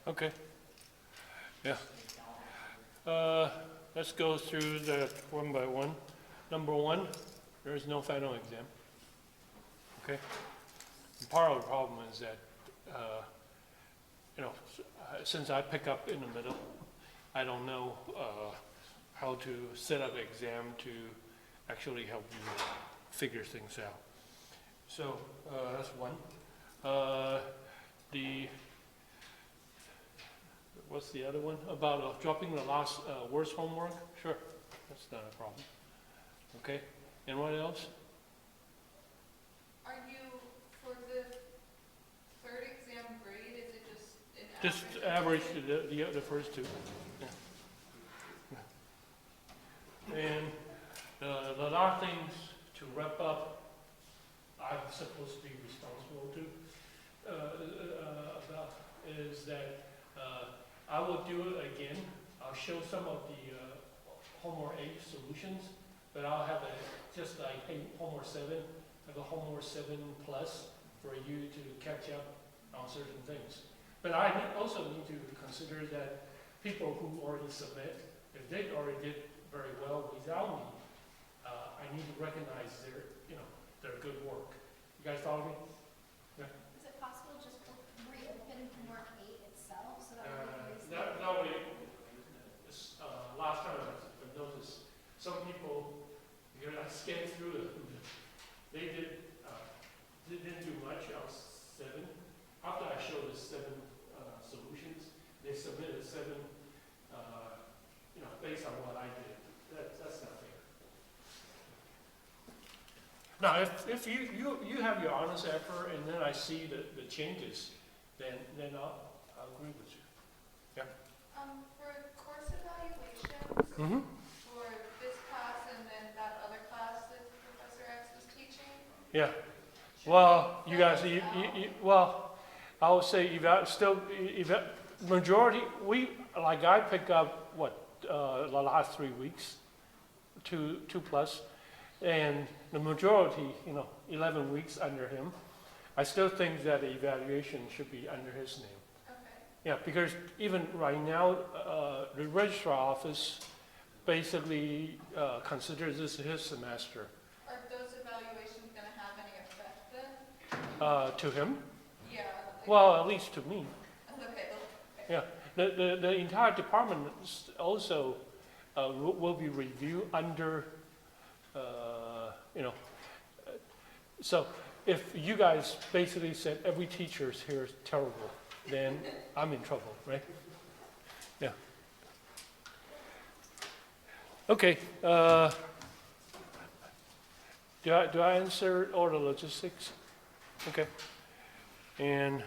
Okay. Yeah. Let's go through that one by one. Number one, there is no final exam. Okay. And part of the problem is that, since I pick up in the middle, I don't know how to set up an exam to actually help you figure things out. So that's one. What's the other one? About dropping the last worst homework? Sure, that's not a problem. Okay, and what else? Are you, for the third exam grade, is it just an Just average? average the first two. Yeah. Yeah. And the last things to wrap up, I'm supposed to be responsible to about is that I will do it again. I'll show some of the homework 8 solutions, but I'll have just like homework 7, have a homework 7 plus for you to catch up on certain things. But I also need to consider that people who already submit, if they already did very well without me, I need to recognize their good work. You guys follow me? Yeah. Is it possible just to reopen homework 8 itself so that we can That way, last time I noticed some people, I scanned through it. They didn't do much. I was 7. After I showed the 7 solutions, they submitted 7, based on what I did. That's not fair. Now, if you have your honest effort and then I see the changes, then I'll agree with you. Yeah. For course evaluations, Mm-hmm. for this class and then that other class that Professor X was teaching? Yeah. Well, you guys, well, I would say majority. I pick up the last 3 weeks, 2 plus, and the majority, 11 weeks under him. I still think that the evaluation should be under his name. Okay. Yeah, because even right now, the registrar office basically considers this his semester. Are those evaluations going to have any effect then? To him? Yeah. Well, at least to me. Okay. Yeah, the entire department also will be reviewed under, so if you guys basically said every teacher here is terrible, then I'm in trouble, right? Yeah. Okay. Do I answer all the logistics? Okay. And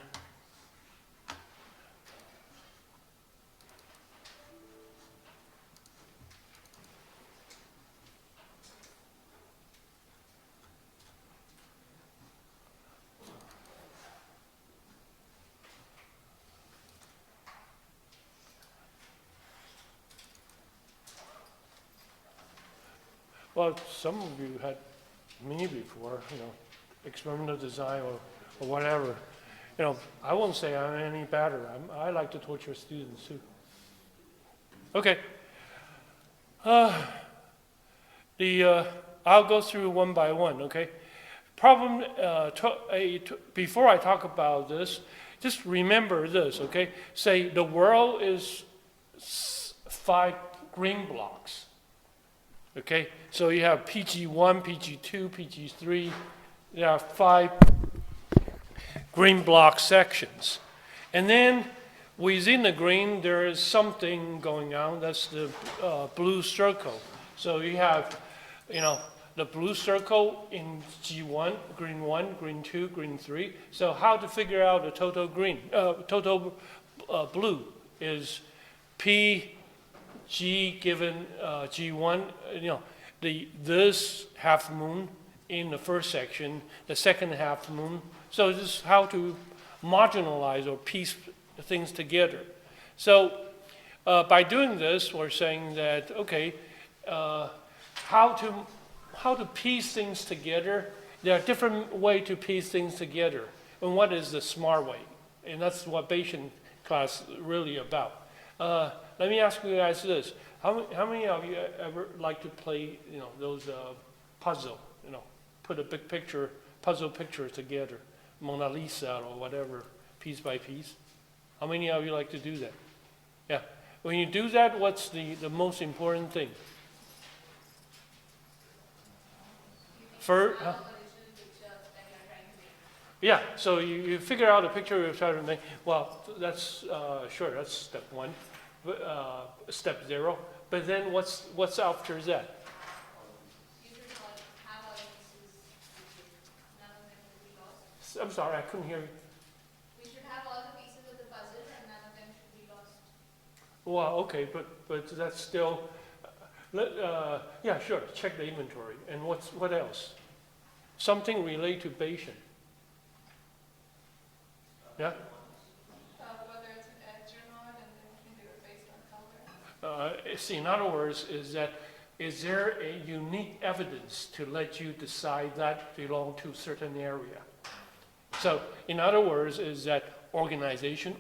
well, some of you had me before, experimental design or whatever. I won't say I'm any better. I like to torture students too. Okay. I'll go through one by one, okay? Problem, before I talk about this, just remember this, okay? Say the world is 5 green blocks. Okay, so you have PG1, PG2, PG3. There are 5 green block sections. And then within the green, there is something going on. That's the blue circle. So you have, the blue circle in G1, green 1, green 2, green 3. So how to figure out the total green, total blue is P G given G1, this half moon in the first section, the second half moon. So this is how to marginalize or piece things together. So by doing this, we're saying that, okay, how to piece things together. There are different ways to piece things together. And what is the smart way? And that's what Bayesian class really about. Let me ask you guys this. How many of you ever like to play, those puzzle, put a big picture, puzzle picture together, Mona Lisa or whatever, piece by piece? How many of you like to do that? Yeah. When you do that, what's the most important thing? First, yeah, so you figure out a picture you're trying to make. Well, that's sure, that's step one, step 0. But then what's after that? I'm sorry, I couldn't hear you. We should have all the pieces of the puzzle and none of them should be lost. Well, okay, but that's still, yeah, sure, check the inventory. And what else? Something related to Bayesian. Yeah? Whether it's an edge or not, and then we can do it based on color. See, in other words, is there a unique evidence to let you decide that belong to a certain area? So, in other words, is that organization.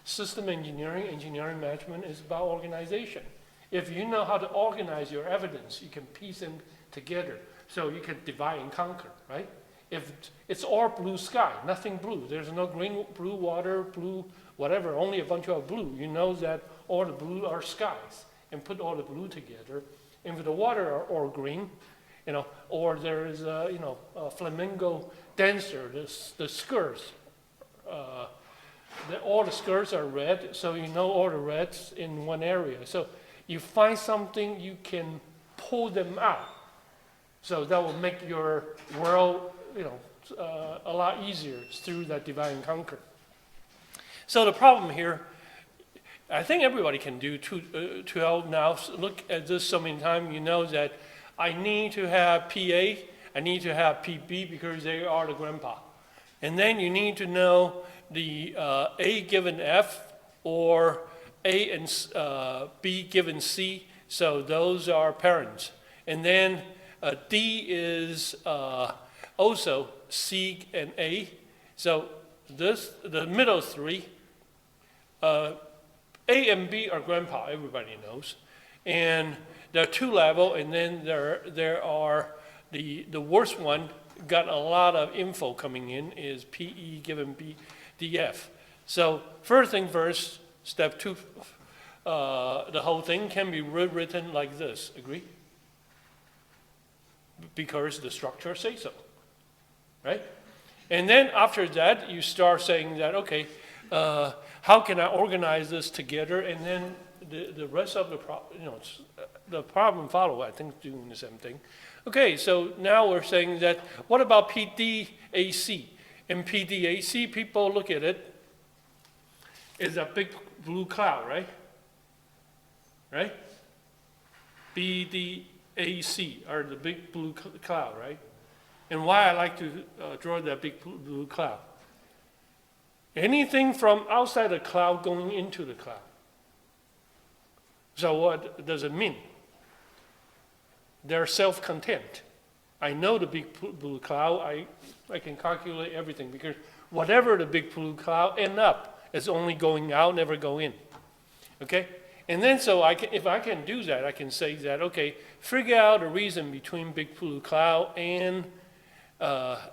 System engineering management is about organization. If you know how to organize your evidence, you can piece them together. So you can divide and conquer, right? If it's all blue sky, nothing blue, there's no green, blue water, blue whatever, only a bunch of blue, you know that all the blue are skies, and put all the blue together. And if the water are all green, or there is a flamingo dancer, the skirts, all the skirts are red, so you know all the reds in one area. So you find something, you can pull them out. So that will make your world, a lot easier through that divide and conquer. So the problem here, I think everybody can do 12 now. So look at this so many times, you know that I need to have PA, I need to have PB because they are the grandpa. And then you need to know the A given F or A and B given C. So those are parents. And then D is also C and A. So the middle three, A and B are grandpa, everybody knows. And there are 2 levels, and then there are the worst one, got a lot of info coming in, is PE given BDF. So first thing first, step 2, the whole thing can be rewritten like this, agree? Because the structure says so, right? And then after that, you start saying that, okay, how can I organize this together? And then the rest of the problem follow, I think, doing the same thing. Okay, so now we're saying that, what about PDAC? In PDAC, people look at it, it's a big blue cloud, right? Right? BDAC are the big blue cloud, right? And why I like to draw that big blue cloud. Anything from outside the cloud going into the cloud. So what does it mean? They're self-contained. I know the big blue cloud, I can calculate everything because whatever the big blue cloud end up, it's only going out, never go in. Okay? And then so if I can do that, I can say that, okay, figure out the reason between big blue cloud and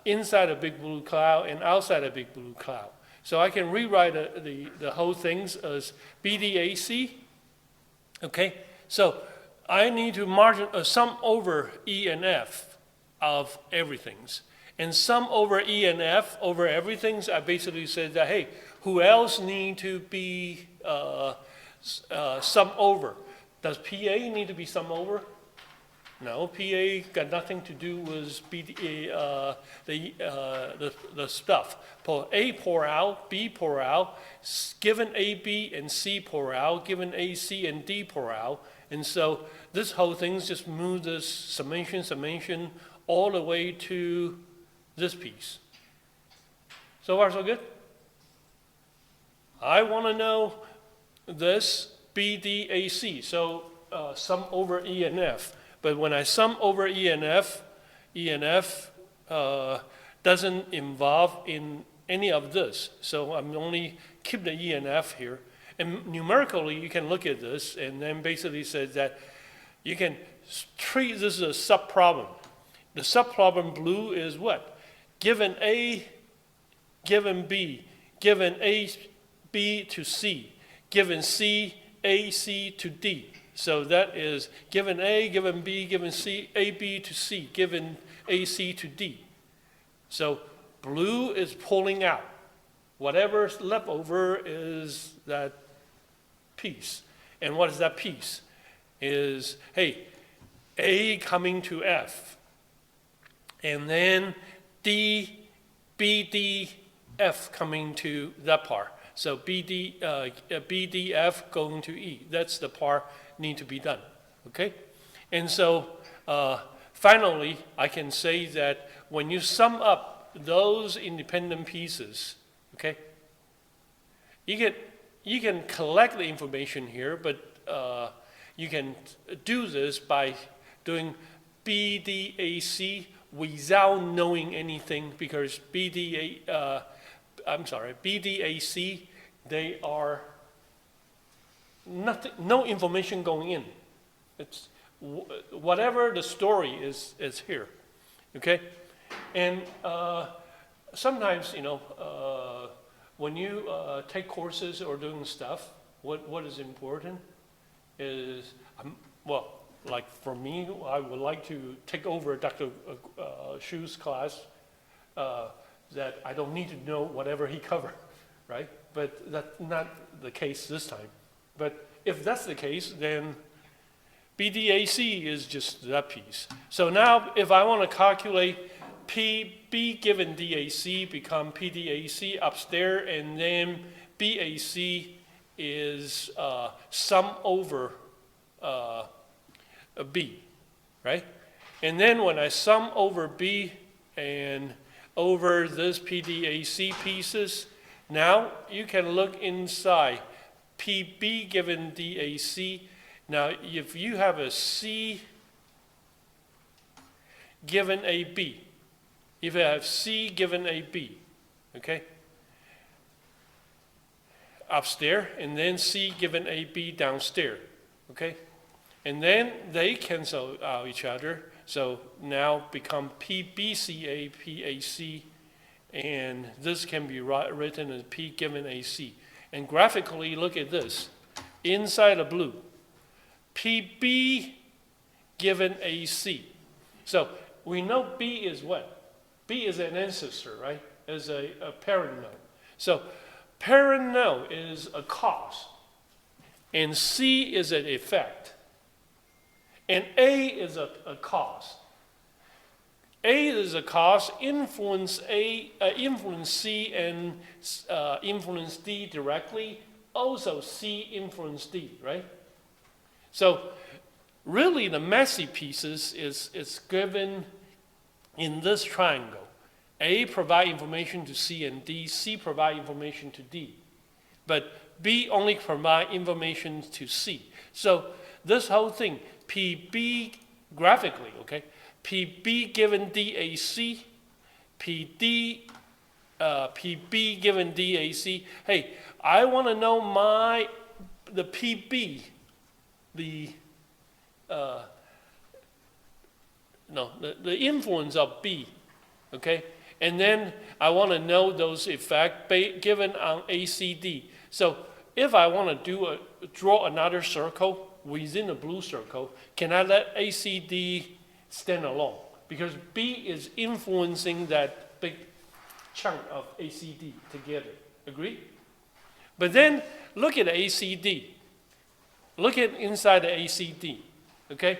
inside a big blue cloud and outside a big blue cloud. So I can rewrite the whole things as BDAC. Okay? So I need to sum over E and F of everything's. And sum over E and F over everything's, I basically said that, hey, who else need to be sum over? Does PA need to be sum over? No, PA got nothing to do with the stuff. A pour out, B pour out, given AB and C pour out, given AC and D pour out. And so this whole thing's just move this summation, all the way to this piece. So far, so good? I want to know this BDAC, so sum over E and F. But when I sum over E and F doesn't involve in any of this. So I'm only keep the E and F here. And numerically, you can look at this and then basically say that you can treat this as a subproblem. The subproblem blue is what? Given A, given B, given A, B to C, given C, A, C to D. So that is given A, given B, given C, A, B to C, given A, C to D. So blue is pulling out. Whatever's left over is that piece. And what is that piece? Is, hey, A coming to F. And then D, B, D, F coming to that part. So B, D, F going to E. That's the part need to be done, okay? And so finally, I can say that when you sum up those independent pieces, okay, you can collect the information here, but you can do this by doing BDAC without knowing anything, because BDAC, they are nothing, no information going in. It's whatever the story is here, okay? And sometimes, when you take courses or doing stuff, what is important is, well, like for me, I would like to take over Dr. Shu's class, that I don't need to know whatever he covered, right? But that's not the case this time. But if that's the case, then BDAC is just that piece. So now if I want to calculate B given DAC become PDAC upstairs, and then BAC is sum over B, right? And then when I sum over B and over this PDAC pieces, now you can look inside PB given DAC. Now if you have a C given a B, if I have C given a B, okay, upstairs, and then C given a B downstairs, okay, and then they cancel out each other, so now become PBCA, PAC, and this can be written as P given AC. And graphically, look at this. Inside the blue, PB given AC. So we know B is what? B is an ancestor, right? Is a parent node. So parent node is a cause, and C is an effect, and A is a cause. A is a cause, influence C and influence D directly. Also C influence D, right? So really the messy pieces is given in this triangle. A provide information to C and D, C provide information to D. But B only provide information to C. So this whole thing, PB graphically, okay? PB given DAC, PB given DAC. Hey, I want to know the PB, the influence of B, okay? And then I want to know those effects given on ACD. So if I want to draw another circle within a blue circle, can I let ACD stand alone? Because B is influencing that big chunk of ACD together. Agree? But then look at the ACD. Look at inside the ACD. Okay?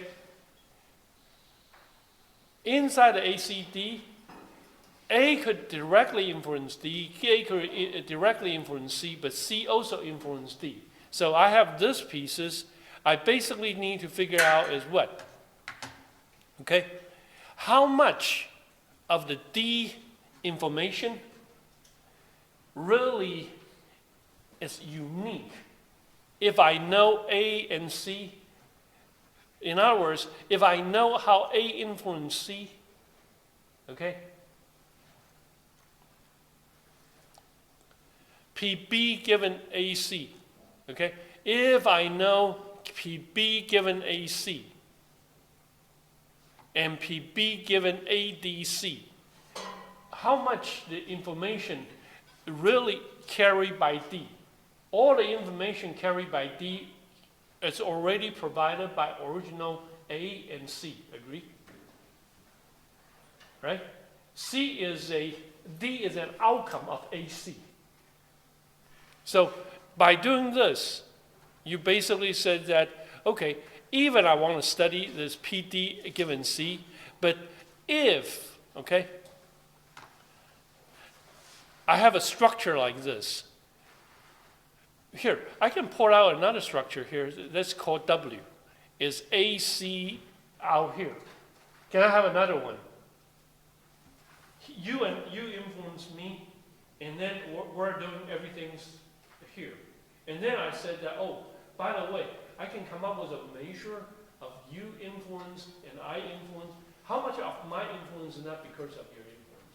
Inside the ACD, A could directly influence D, A could directly influence C, but C also influenced D. So I have these pieces. I basically need to figure out is what? Okay? How much of the D information really is unique if I know A and C? In other words, if I know how A influenced C, okay? PB given AC, okay? If I know PB given AC and PB given ADC, how much the information really carried by D? All the information carried by D is already provided by original A and C, agree? Right? D is an outcome of AC. So by doing this, you basically said that, okay, even I want to study this PD given C, but if, okay, I have a structure like this. Here, I can pull out another structure here that's called W. Is AC out here. Can I have another one? You influence me, and then we're doing everything here. And then I said that, oh, by the way, I can come up with a measure of you influence and I influence. How much of my influence is not because of your influence?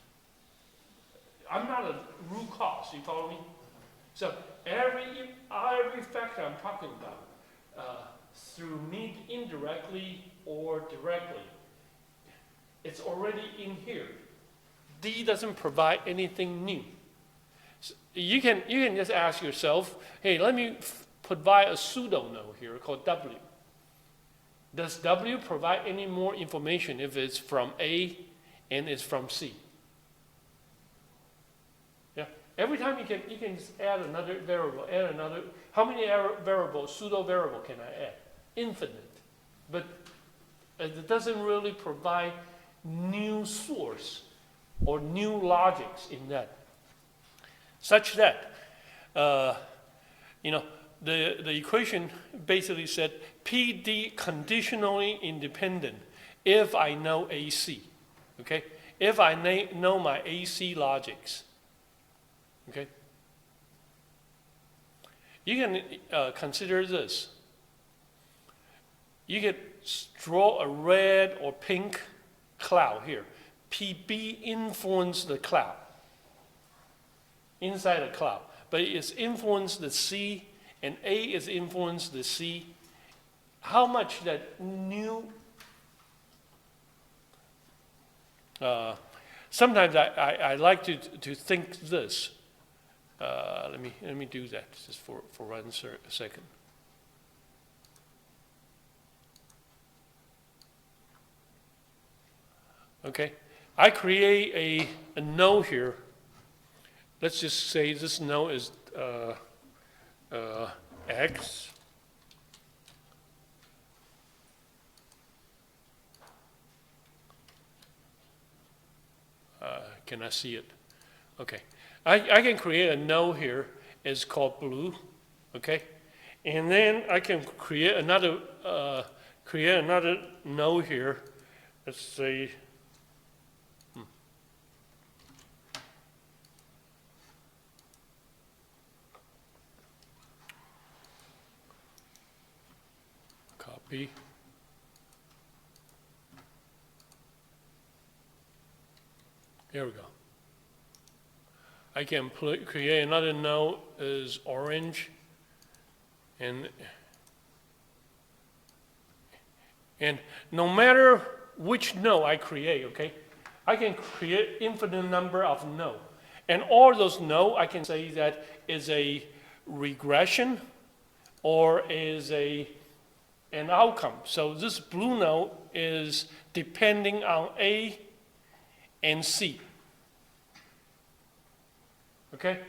I'm not a root cause, you follow me? So every factor I'm talking about, through me indirectly or directly, it's already in here. D doesn't provide anything new. So you can just ask yourself, hey, let me provide a pseudo node here called W. Does W provide any more information if it's from A and it's from C? Yeah. Every time you can just add another variable, add another. How many variables, pseudo variable can I add? Infinite. But it doesn't really provide new source or new logics in that. Such that, the equation basically said PD conditionally independent if I know AC, okay? If I know my AC logics, okay? You can consider this. You can draw a red or pink cloud here. PB influence the cloud, inside the cloud. But it's influenced the C, and A is influenced the C. How much that new... sometimes I like to think this. Let me do that just for 1 second. Okay, I create a node here. Let's just say this node is X. Can I see it? Okay, I can create a node here. It's called blue. Okay, and then I can create another node here. Let's say. Copy. There we go. I can create another node as orange, and no matter which node I create, okay, I can create infinite number of nodes, and all those nodes I can say that is a regression or is an outcome. So this blue node is depending on A and C. Okay?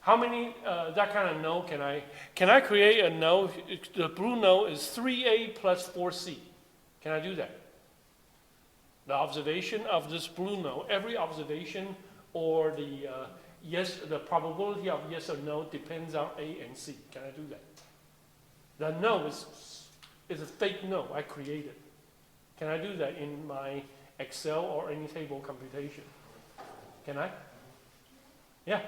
How many that kind of node can I create a node? The blue node is 3A plus 4C. Can I do that? The observation of this blue node, every observation or the probability of yes or no depends on A and C. Can I do that? The node is a fake node I created. Can I do that in my Excel or any table computation? Can I? Yeah.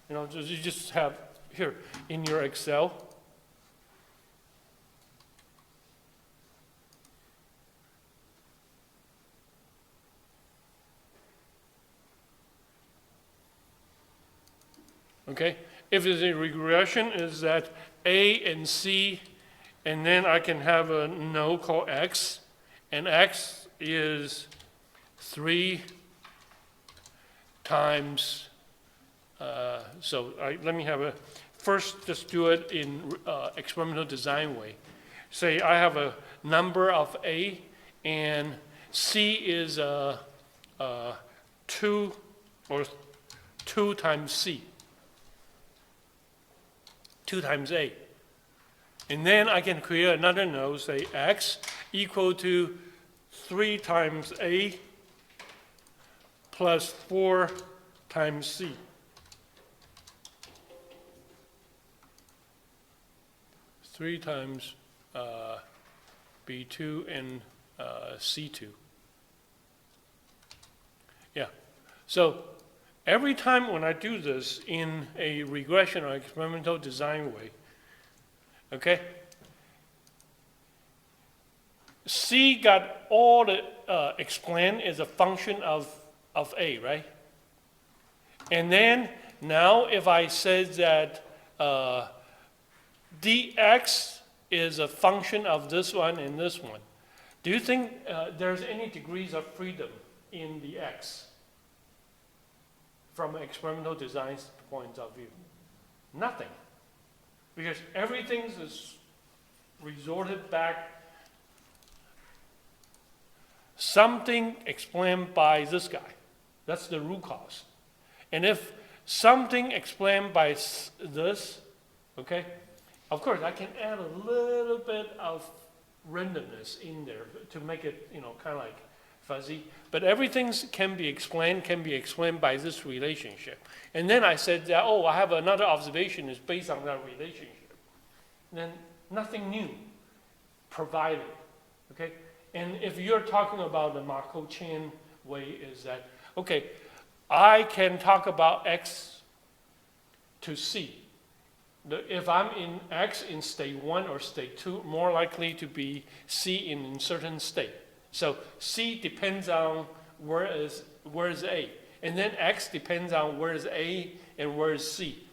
You just have here in your Excel. Okay. if it's a regression, is that A and C, and then I can have a node called X, and X is 3 times, let me have first just do it in experimental design way. Say I have a number of A, and C is 2 or 2 times C, 2 times A. And then I can create another node, say X equal to 3 times A plus 4 times C. Three times B2 and C2. Yeah. So every time when I do this in a regression or experimental design way, okay, C got all the explained as a function of A, right? And then now if I said that dx is a function of this one and this one, do you think there's any degrees of freedom in the x from an experimental design point of view? Nothing. Because everything is resorted back something explained by this guy. That's the root cause. And if something explained by this, okay, of course I can add a little bit of randomness in there to make it, kind of like fuzzy. But everything can be explained by this relationship. And then I said that, oh, I have another observation is based on that relationship. Then nothing new provided, okay? And if you're talking about the Markov-Chain way, is that, okay, I can talk about X to C. If I'm in X in state 1 or state 2, more likely to be C in a certain state. So C depends on where is A. And then X depends on where is A and where is C.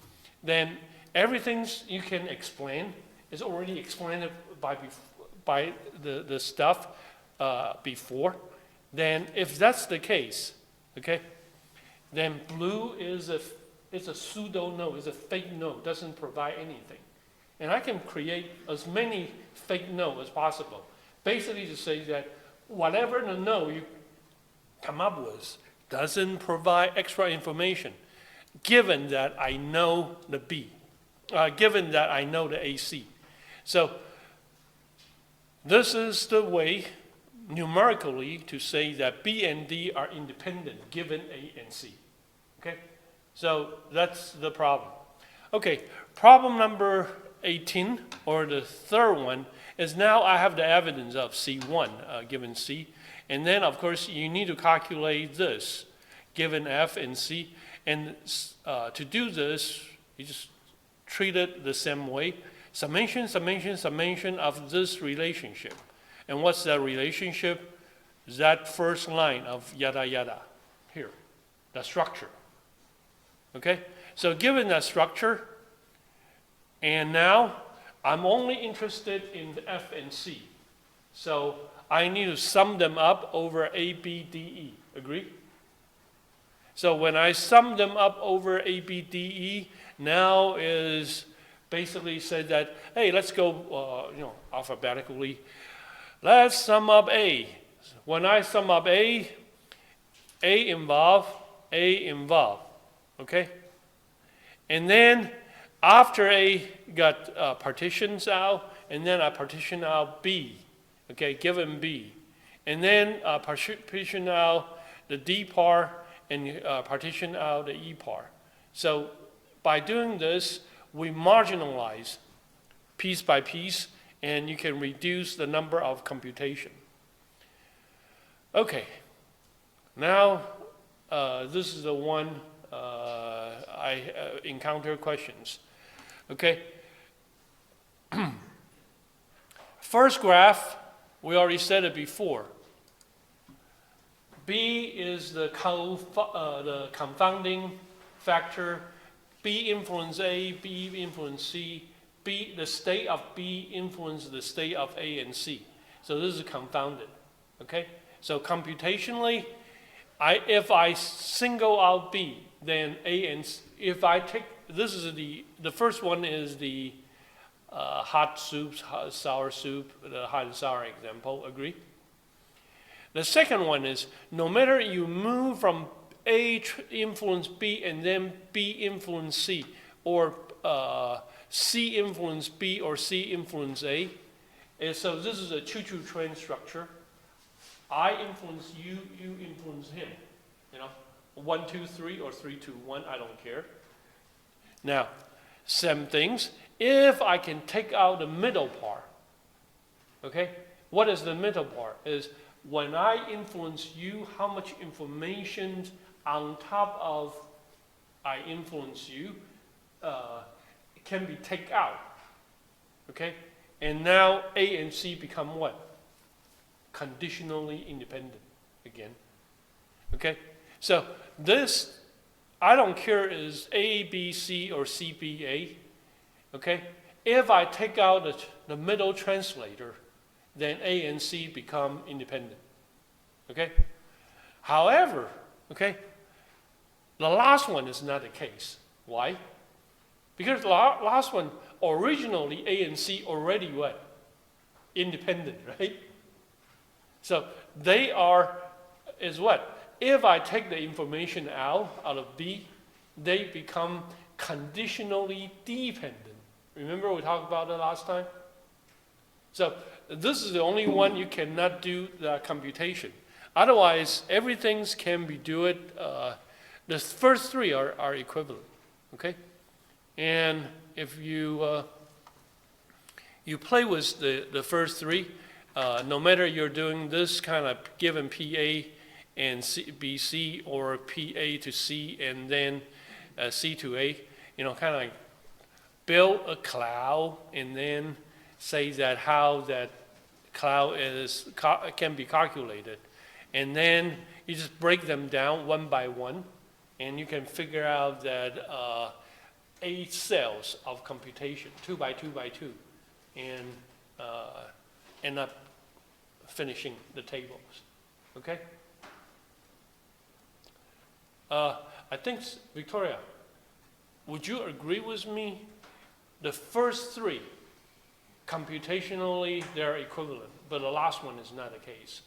Then everything you can explain is already explained by the stuff before. Then if that's the case, okay, then blue is it's a pseudo node, it's a fake node, doesn't provide anything. And I can create as many fake nodes as possible. Basically to say that whatever the node you come up with doesn't provide extra information, given that I know the B, given that I know the AC. So this is the way numerically to say that B and D are independent given A and C. Okay? So that's the problem. Okay, problem number 18, or the third one, is now I have the evidence of C1 given C. And then, of course, you need to calculate this given F and C. And to do this, you just treat it the same way. Summation, summation, summation of this relationship. And what's that relationship? That first line of yada yada here, the structure. Okay? So given that structure, and now I'm only interested in F and C. So I need to sum them up over A, B, D, E. Agree? So when I sum them up over A, B, D, E, now is basically said that, hey, let's go alphabetically. Let's sum up A. When I sum up A involve, okay? And then after A got partitions out, and then I partition out B, okay, given B. And then partition out the D part and partition out the E part. So by doing this, we marginalize piece by piece, and you can reduce the number of computation. Okay, now this is the one I encounter questions. Okay, first graph, we already said it before. B is the confounding factor B influence A, B influence C, the state of B influences the state of A and C. So this is confounded, okay? So computationally, if I single out B, then A and C, if I take, this is the first one is the hot soups, sour soup, the hot and sour example, agree? The second one is, no matter you move from A influence B and then B influence C, or C influence B or C influence A, and so this is a choo-choo train structure. I influence you, you influence him. You know, 1, 2, 3, or 3, 2, 1, I don't care. Now, same things. If I can take out the middle part, okay? What is the middle part? Is when I influence you, how much information on top of I influence you can be taken out, okay? And now A and C become what? Conditionally independent again, okay? So this, I don't care is A, B, C, or C, B, A, okay? If I take out the middle translator, then A and C become independent, okay? However, okay, the last one is not the case. Why? Because the last one, originally A and C already what? Independent, right? So they are, is what? If I take the information out of B, they become conditionally dependent. Remember we talked about it last time? So this is the only one you cannot do the computation. Otherwise, everything can be do it. The first three are equivalent, okay? And if you you play with the first three, no matter you're doing this kind of given PA and BC or PA to C and then C to A, you know, kind of like build a cloud and then say that how that cloud can be calculated. And then you just break them down one by one, and you can figure out that 8 cells of computation, 2 by 2 by 2, and end up finishing the tables, okay? I think, Victoria, would you agree with me? The first three, computationally, they're equivalent, but the last one is not the case.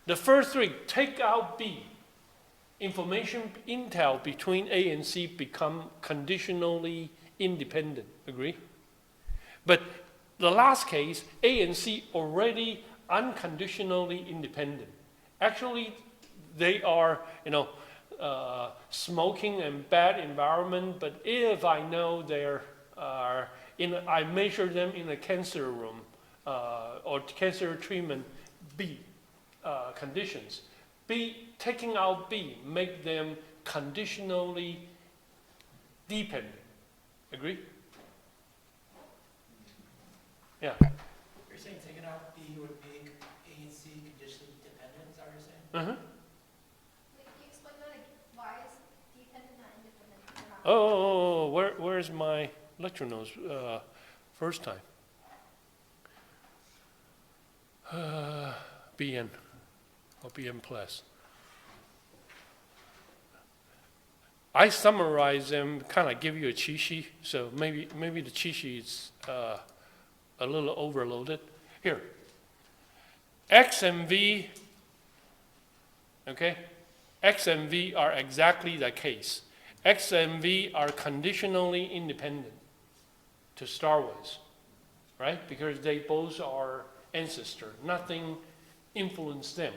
The first three, take out B. Information intel between A and C become conditionally independent, agree? But the last case, A and C already unconditionally independent. Actually, they are, you know, smoking and bad environment, but if I know they're I measure them in a cancer room or cancer treatment B conditions. Taking out B make them conditionally dependent. Agree? Yeah. You're saying taking out B would make A and C conditionally dependent, is that what you're saying? Uh-huh. Can you explain that again? Why is dependent not independent? Oh, where's my lecture notes? First time. BN or BN plus. I summarize them, kind of give you a cheat sheet. So maybe the cheat sheet is a little overloaded. Here, X and V. Okay, X and V are exactly the case. X and V are conditionally independent to start with, right? Because they both are ancestor. Nothing influenced them,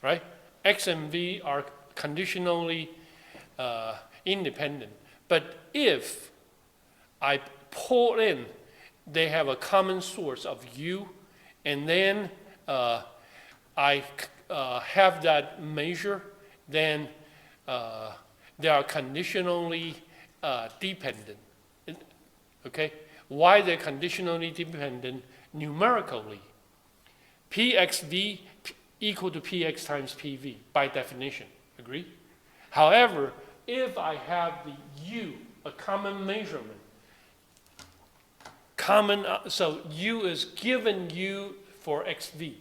right? X and V are conditionally independent. But if I pull in, they have a common source of U, and then I have that measure, then they are conditionally dependent. Okay? Why they're conditionally dependent? Numerically, PXV equal to PX times PV by definition. Agree? However, if I have the U, a common measurement, so U is given U for XV,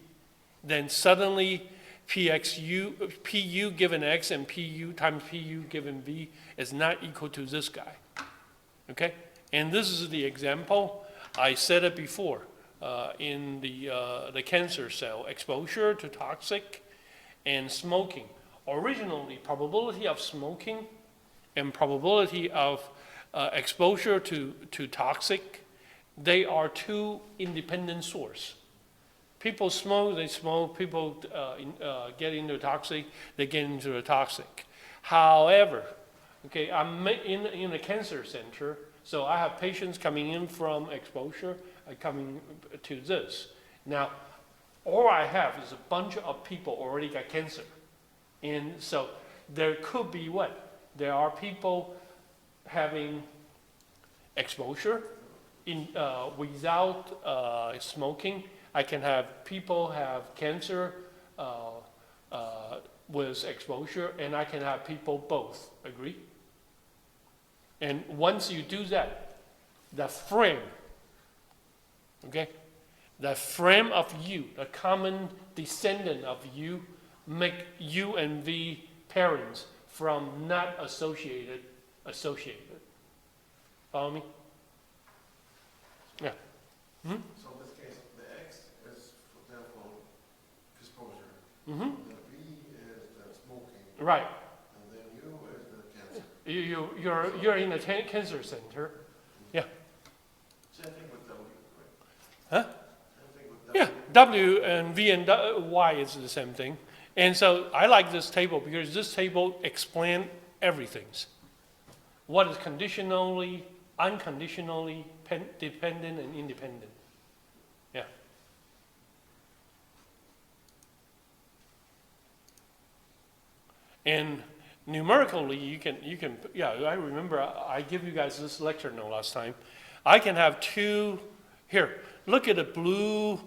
then suddenly PU given X and PU times PU given V is not equal to this guy, okay? And this is the example. I said it before in the cancer cell, exposure to toxic and smoking. Originally, probability of smoking and probability of exposure to toxic, they are two independent sources. People smoke, they smoke. People get into toxic, they get into the toxic. However, okay, I'm in a cancer center, so I have patients coming in from exposure, coming to this. Now, all I have is a bunch of people already got cancer. And so there could be what? There are people having exposure without smoking. I can have people have cancer with exposure, and I can have people both. Agree? And once you do that, the frame, okay, the frame of U, the common descendant of U, make U and V parents from not associated. Follow me? Yeah. Hmm? So in this case, the X is, for example, exposure. Mm-hmm. The V is the smoking. Right. And then U is the cancer. You're in a cancer center. Yeah. Same thing with W, Huh? right? Same thing with W. Yeah. W and V and Y is the same thing. And so I like this table because this table explains everything. What is conditionally, unconditionally dependent and independent. Yeah. And numerically, you can, yeah, I remember I gave you guys this lecture note last time. I can have two, here, look at the blue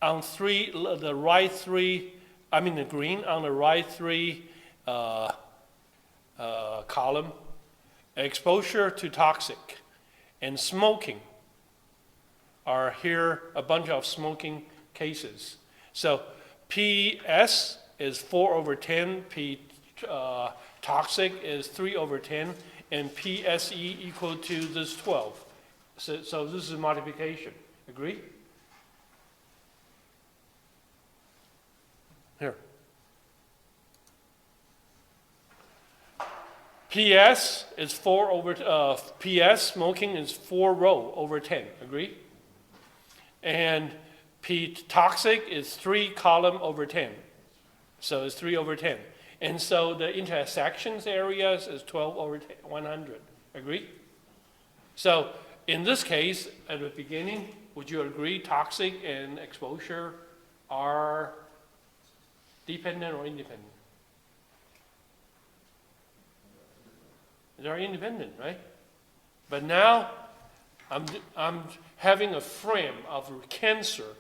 on three, the right three, I mean the green on the right three column. Exposure to toxic and smoking are here a bunch of smoking cases. So PS is 4/10, toxic is 3/10, and PSE equal to this 12. So this is a multiplication. Agree? Here. PS is PS smoking is 4/10. Agree? And P toxic is 3/10. So it's 3/10. And so the intersections areas is 12/100. Agree? So in this case, at the beginning, would you agree toxic and exposure are dependent or independent? They're independent, right? But now I'm having a frame of cancer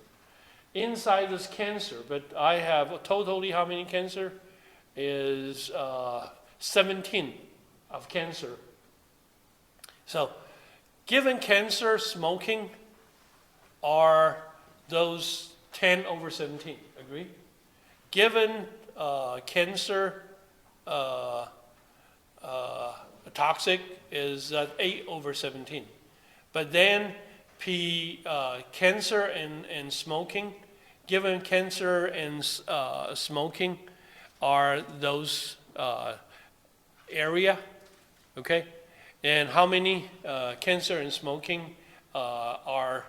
inside this cancer, but I have totally how many cancer? Is 17 of cancer. So given cancer, smoking are those 10/17, agree? Given cancer, toxic is 8/17. But then cancer and smoking, given cancer and smoking are those area, okay? And how many cancer and smoking are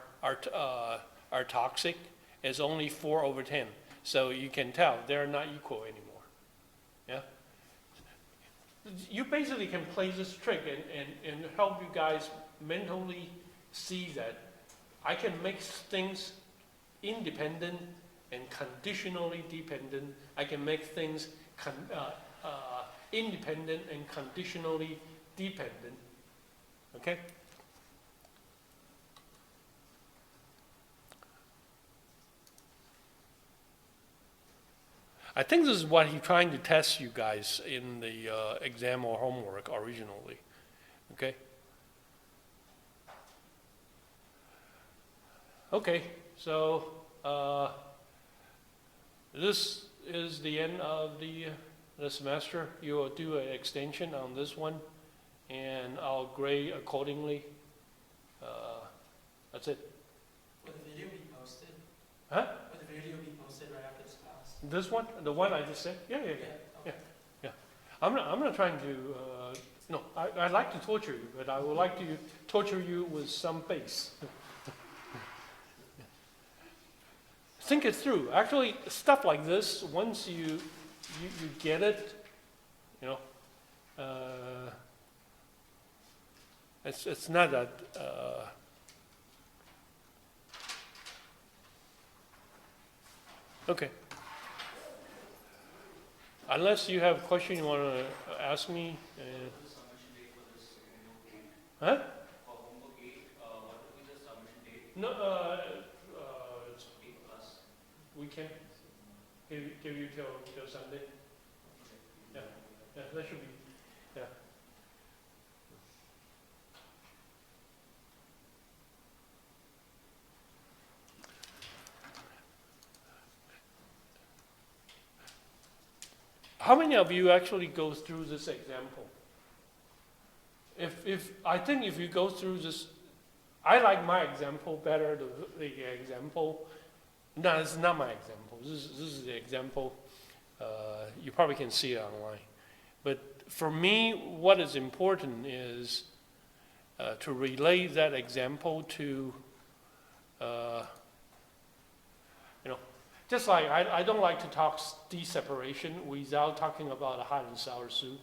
toxic? Is only 4/10. So you can tell they're not equal anymore. Yeah. You basically can play this trick and help you guys mentally see that I can make things independent and conditionally dependent. I can make things independent and conditionally dependent. Okay? I think this is what he's trying to test you guys in the exam or homework originally, okay? Okay, so this is the end of the semester. You will do an extension on this one, and I'll grade accordingly. That's it. Will the video be posted? Huh? Will the video be posted right after this class? This one, the one I just said? Yeah. Okay. I'm not trying to, no, I'd like to torture you, but I would like to torture you with some base. Think it through. Actually, stuff like this, once you get it, you know, it's not that, okay. Unless you have a question you want to ask me. Huh? For homework 8, what will be the submission date? No, it's 8 plus. we can give you till Sunday. Yeah, that should be, yeah. How many of you actually go through this example? I think if you go through this, I like my example better, the example. No, it's not my example. This is the example. You probably can see it online. But for me, what is important is to relate that example to, just like I don't like to talk deseparation without talking about a hot and sour soup.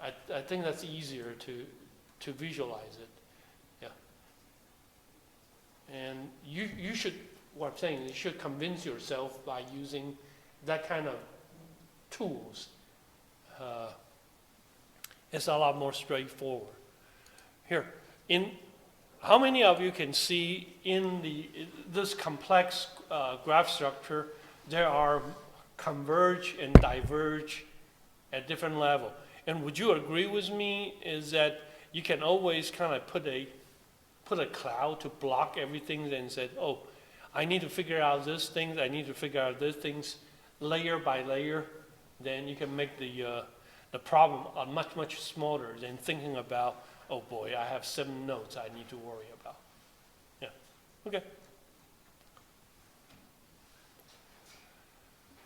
I think that's easier to visualize it. Yeah. And you should, what I'm saying, you should convince yourself by using that kind of tools. It's a lot more straightforward. Here, how many of you can see in this complex graph structure, there are converge and diverge at different level? And would you agree with me is that you can always kind of put a cloud to block everything and say, oh, I need to figure out these things, I need to figure out these things layer by layer. Then you can make the problem much smaller than thinking about, oh boy, I have 7 nodes I need to worry about. Yeah, okay.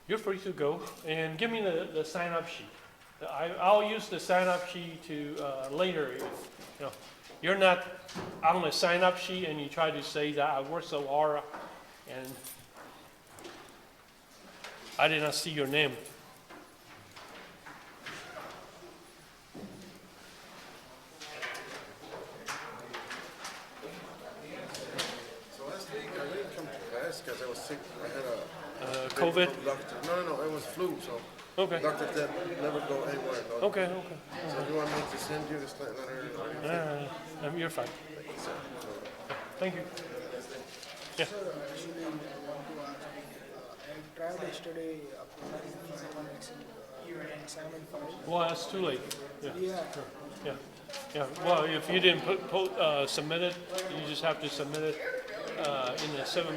You're free to go and give me the sign-up sheet. I'll use the sign-up sheet to later if you're not on the sign-up sheet and you try to say that I worked so hard and I did not see your name. So last week I didn't come to class because I was sick. I had a COVID? doctor. No, it was flu. So Okay. the doctor said never go anywhere. No. Okay. So do you want me to send you this letter? You're fine. Thank you. Yeah. Sir, actually, I want to ask, I tried yesterday applying for an assignment file. Well, that's too late. Yeah. Yeah. Sure. Yeah. Well, if you didn't submit it, you just have to submit it in the 7+, 8+.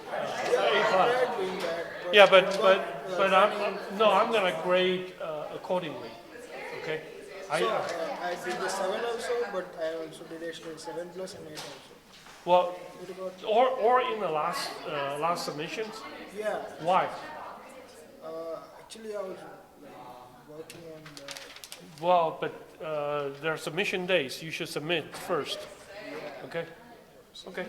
Tried doing that, Yeah, but I'm gonna grade accordingly. Okay. I did the 7 also, but I also did yesterday 7+ and 8 also. Well, What about? or in the last submissions. Yeah. Why? Actually, I was working on the. Well, but there are submission days. You should submit first. Okay. Okay.